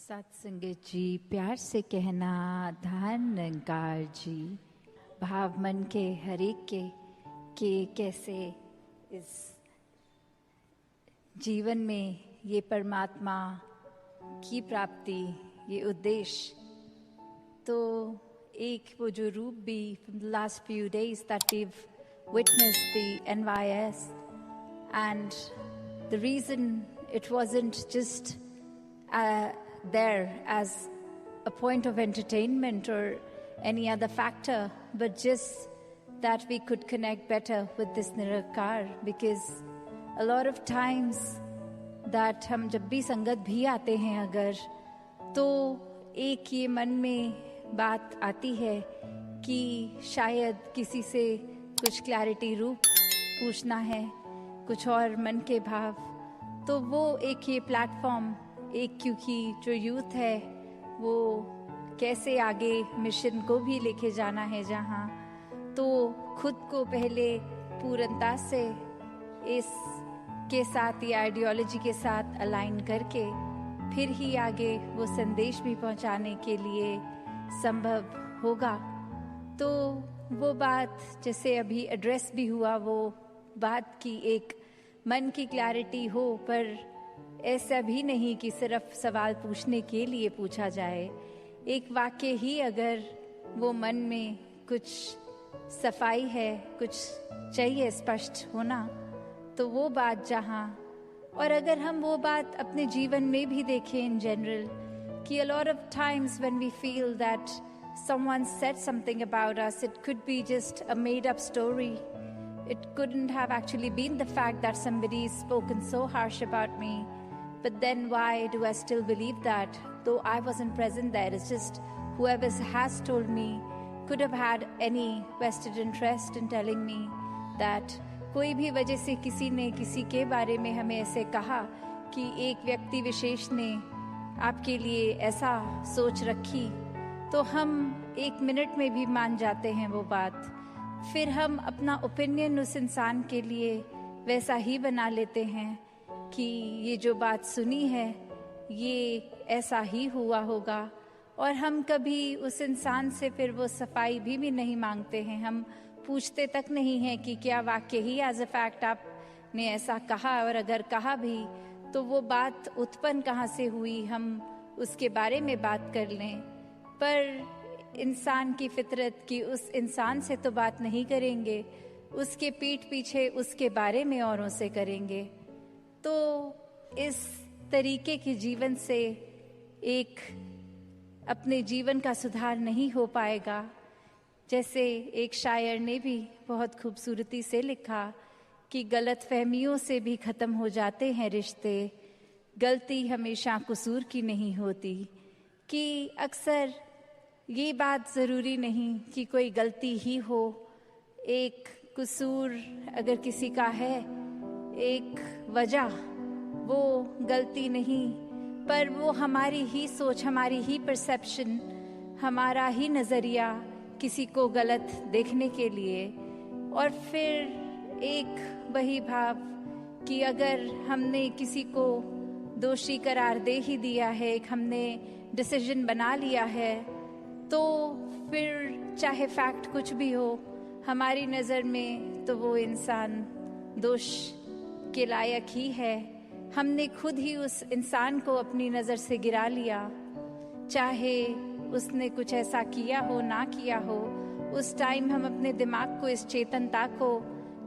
सत्संगत जी, प्यार से कहना धान निरंकार जी, भाव मन के हर एक के कि कैसे इस जीवन में ये परमात्मा की प्राप्ति, ये उद्देश्य, तो एक वो जो रूप भी from the last few days that we've witnessed the NYS, and the reason it wasn't just there as a point of entertainment or any other factor, but just that we could connect better with this Nirakar, because a lot of times that हम जब भी संगत भी आते हैं अगर, तो एक ये मन में बात आती है कि शायद किसी से कुछ क्लैरिटी रूप पूछना है, कुछ और मन के भाव, तो वो एक ये प्लेटफॉर्म, एक क्योंकि जो यूथ है वो कैसे आगे मिशन को भी लेके जाना है जहाँ, तो खुद को पहले पूर्णता से इस के साथ या आइडियोलॉजी के साथ अलाइन करके फिर ही आगे वो संदेश भी पहुँचाने के लिए संभव होगा। तो वो बात जैसे अभी एड्रेस भी हुआ, वो बात की एक मन की क्लैरिटी हो, पर ऐसा भी नहीं कि सिर्फ सवाल पूछने के लिए पूछा जाए। एक वाक्य ही अगर वो मन में कुछ सफाई है, कुछ चाहिए स्पष्ट होना, तो वो बात जहाँ, और अगर हम वो बात अपने जीवन में भी देखें इन जनरल, कि a lot of times when we feel that someone said something about us, it could be just a made up story. It couldn't have actually been the fact that somebody's spoken so harsh about me. But then why do I still believe that? Though I wasn't present there, it's just whoever has told me could have had any vested interest in telling me that कोई भी वजह से किसी ने किसी के बारे में हमें ऐसे कहा कि एक व्यक्ति विशेष ने आपके लिए ऐसा सोच रखी, तो हम एक मिनट में भी मान जाते हैं वो बात। फिर हम अपना ओपिनियन उस इंसान के लिए वैसा ही बना लेते हैं कि ये जो बात सुनी है ये ऐसा ही हुआ होगा, और हम कभी उस इंसान से फिर वो सफाई भी नहीं मांगते हैं। हम पूछते तक नहीं हैं कि क्या वाकई ही एज अ फैक्ट आपने ऐसा कहा, और अगर कहा भी तो वो बात उत्पन्न कहाँ से हुई, हम उसके बारे में बात कर लें। पर इंसान की फितरत की उस इंसान से तो बात नहीं करेंगे, उसके पीठ पीछे उसके बारे में औरों से करेंगे। तो इस तरीके के जीवन से एक अपने जीवन का सुधार नहीं हो पाएगा। जैसे एक शायर ने भी बहुत खूबसूरती से लिखा कि गलत फहमियों से भी ख़त्म हो जाते हैं रिश्ते, गलती हमेशा कसूर की नहीं होती। कि अक्सर ये बात ज़रूरी नहीं कि कोई गलती ही हो, एक कसूर अगर किसी का है, एक वजह, वो गलती नहीं, पर वो हमारी ही सोच, हमारी ही परसेप्शन, हमारा ही नज़रिया किसी को गलत देखने के लिए। और फिर एक वही भाव कि अगर हमने किसी को दोषी करार दे ही दिया है, एक हमने डिसीजन बना लिया है, तो फिर चाहे फैक्ट कुछ भी हो हमारी नज़र में, तो वो इंसान दोष के लायक ही है। हमने खुद ही उस इंसान को अपनी नज़र से गिरा लिया, चाहे उसने कुछ ऐसा किया हो ना किया हो। उस टाइम हम अपने दिमाग को, इस चेतनता को,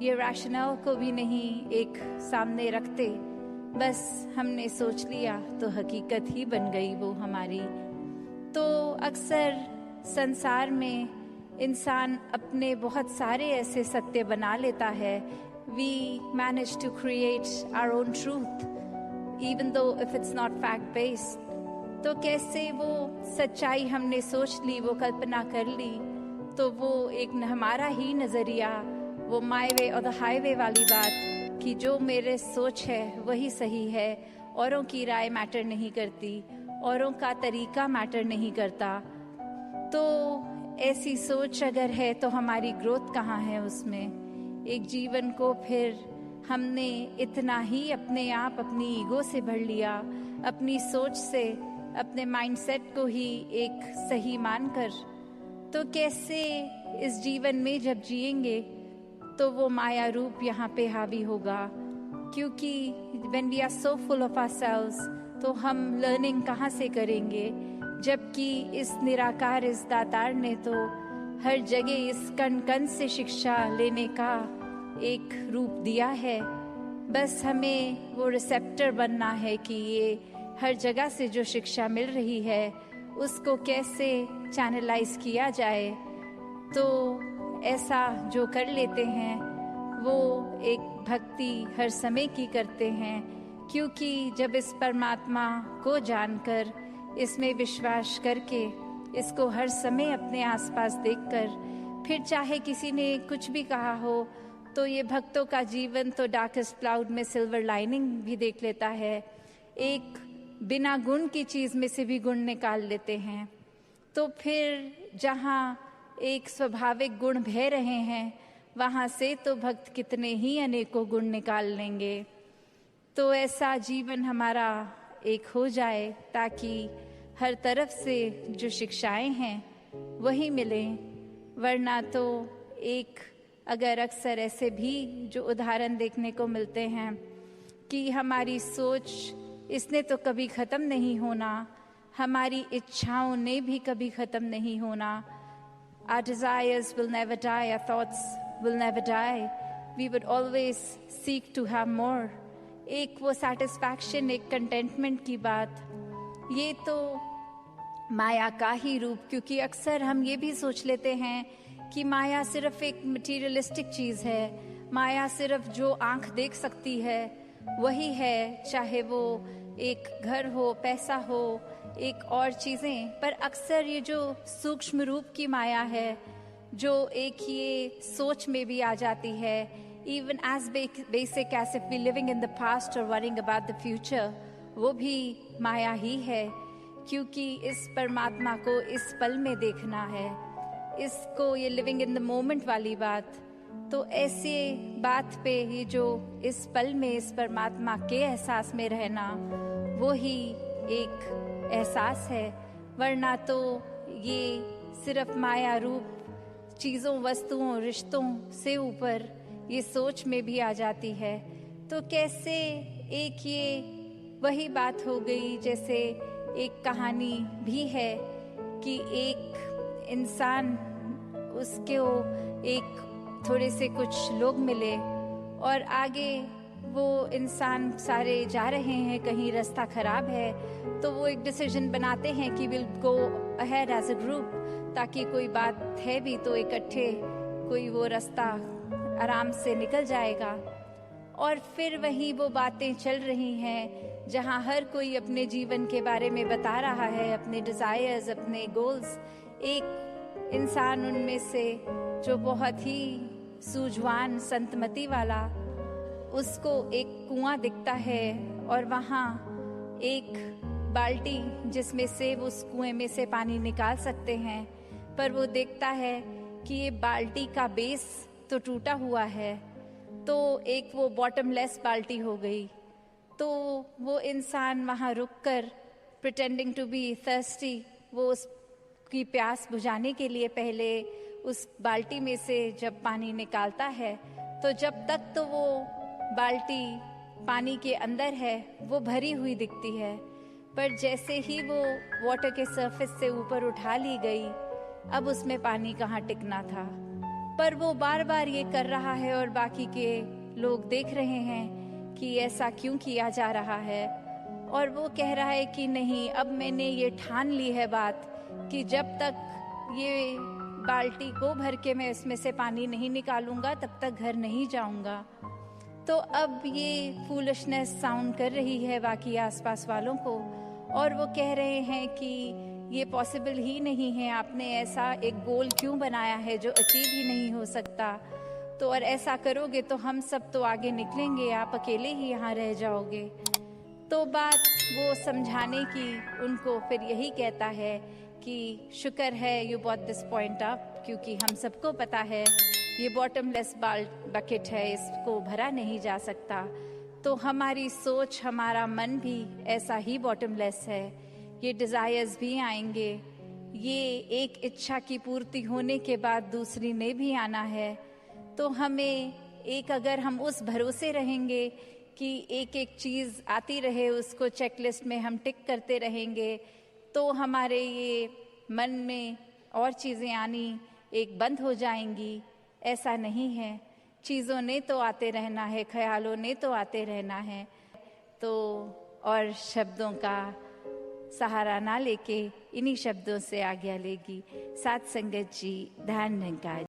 ये रैशनल को भी नहीं एक सामने रखते, बस हमने सोच लिया तो हकीकत ही बन गई वो हमारी। तो अक्सर संसार में इंसान अपने बहुत सारे ऐसे सत्य बना लेता है। We manage to create our own truth, even though if it's not fact-based. तो कैसे वो सच्चाई हमने सोच ली, वो कल्पना कर ली, तो वो एक हमारा ही नज़रिया, वो माय वे और द हाईवे वाली बात कि जो मेरे सोच है वही सही है, औरों की राय मैटर नहीं करती, औरों का तरीका मैटर नहीं करता। तो ऐसी सोच अगर है तो हमारी ग्रोथ कहाँ है उसमें? एक जीवन को फिर हमने इतना ही अपने आप, अपनी ईगो से भर लिया, अपनी सोच से, अपने माइंडसेट को ही एक सही मानकर, तो कैसे इस जीवन में जब जिएंगे तो वो माया रूप यहाँ पे हावी होगा। क्योंकि when we are so full of ourselves, तो हम लर्निंग कहाँ से करेंगे, जबकि इस निराकार, इस दातार ने तो हर जगह इस कण कण से शिक्षा लेने का एक रूप दिया है। बस हमें वो रिसेप्टर बनना है कि ये हर जगह से जो शिक्षा मिल रही है उसको कैसे चैनलाइज किया जाए। तो ऐसा जो कर लेते हैं वो एक भक्ति हर समय की करते हैं, क्योंकि जब इस परमात्मा को जानकर, इसमें विश्वास करके, इसको हर समय अपने आसपास देखकर, फिर चाहे किसी ने कुछ भी कहा हो, तो ये भक्तों का जीवन तो डार्केस्ट क्लाउड में सिल्वर लाइनिंग भी देख लेता है। एक बिना गुण की चीज में से भी गुण निकाल लेते हैं। तो फिर जहाँ एक स्वाभाविक गुण बह रहे हैं, वहाँ से तो भक्त कितने ही अनेकों गुण निकाल लेंगे। तो ऐसा जीवन हमारा एक हो जाए ताकि हर तरफ से जो शिक्षाएं हैं वही मिलें। वरना तो एक अगर अक्सर ऐसे भी जो उदाहरण देखने को मिलते हैं कि हमारी सोच, इसने तो कभी ख़त्म नहीं होना, हमारी इच्छाओं ने भी कभी ख़त्म नहीं होना। Our desires will never die, our thoughts will never die. We would always seek to have more. एक वो satisfaction, एक contentment की बात, ये तो माया का ही रूप। क्योंकि अक्सर हम ये भी सोच लेते हैं कि माया सिर्फ एक मटीरियलिस्टिक चीज़ है, माया सिर्फ जो आंख देख सकती है वही है, चाहे वो एक घर हो, पैसा हो, एक और चीज़ें। पर अक्सर ये जो सूक्ष्म रूप की माया है, जो एक ये सोच में भी आ जाती है, even as basic as if we living in the past or worrying about the future, वो भी माया ही है। क्योंकि इस परमात्मा को इस पल में देखना है, इसको ये लिविंग इन द मोमेंट वाली बात। तो ऐसे बात पे ये जो इस पल में इस परमात्मा के एहसास में रहना, वो ही एक एहसास है। वरना तो ये सिर्फ माया रूप चीज़ों, वस्तुओं, रिश्तों से ऊपर ये सोच में भी आ जाती है। तो कैसे एक ये वही बात हो गई, जैसे एक कहानी भी है कि एक इंसान, उसके एक थोड़े से कुछ लोग मिले और आगे वो इंसान सारे जा रहे हैं, कहीं रास्ता खराब है, तो वो एक डिसीजन बनाते हैं कि will go ahead as a group, ताकि कोई बात है भी तो इकट्ठे कोई वो रास्ता आराम से निकल जाएगा। और फिर वही वो बातें चल रही हैं जहाँ हर कोई अपने जीवन के बारे में बता रहा है, अपने डिज़ायर्स, अपने गोल्स। एक इंसान उनमें से जो बहुत ही सूझवान, संतमति वाला, उसको एक कुआं दिखता है और वहाँ एक बाल्टी जिसमें से वो उस कुएं में से पानी निकाल सकते हैं। पर वो देखता है कि ये बाल्टी का बेस तो टूटा हुआ है, तो एक वो बॉटमलेस बाल्टी हो गई। तो वो इंसान वहाँ रुककर प्रिटेंडिंग टू बी थर्स्टी, वो उसकी प्यास बुझाने के लिए पहले उस बाल्टी में से जब पानी निकालता है, तो जब तक तो वो बाल्टी पानी के अंदर है वो भरी हुई दिखती है। पर जैसे ही वो वाटर के सरफेस से ऊपर उठा ली गई, अब उसमें पानी कहाँ टिकना था। पर वो बार बार ये कर रहा है और बाकी के लोग देख रहे हैं कि ऐसा क्यों किया जा रहा है। और वो कह रहा है कि नहीं, अब मैंने ये ठान ली है बात कि जब तक ये बाल्टी को भर के मैं इसमें से पानी नहीं निकालूंगा तब तक घर नहीं जाऊंगा। तो अब ये फूलिशनेस साउंड कर रही है बाकी आसपास वालों को, और वो कह रहे हैं कि ये पॉसिबल ही नहीं है, आपने ऐसा एक गोल क्यों बनाया है जो अचीव ही नहीं हो सकता। तो और ऐसा करोगे तो हम सब तो आगे निकलेंगे, आप अकेले ही यहाँ रह जाओगे। तो बात वो समझाने की उनको फिर यही कहता है कि शुक्र है you bought this point up, क्योंकि हम सबको पता है ये बॉटमलेस बकेट है, इसको भरा नहीं जा सकता। तो हमारी सोच, हमारा मन भी ऐसा ही बॉटमलेस है ये डिज़ायर्स भी आएंगे, ये एक इच्छा की पूर्ति होने के बाद दूसरी ने भी आना है। तो हमें एक, अगर हम उस भरोसे रहेंगे कि एक एक चीज़ आती रहे, उसको चेकलिस्ट में हम टिक करते रहेंगे, तो हमारे ये मन में और चीज़ें आनी एक बंद हो जाएंगी। ऐसा नहीं है, चीज़ों ने तो आते रहना है, ख्यालों ने तो आते रहना है। तो और शब्दों का सहारा ना लेके इन्हीं शब्दों से आज्ञा लेगी। साथ संगत जी, ध्यान निकाय।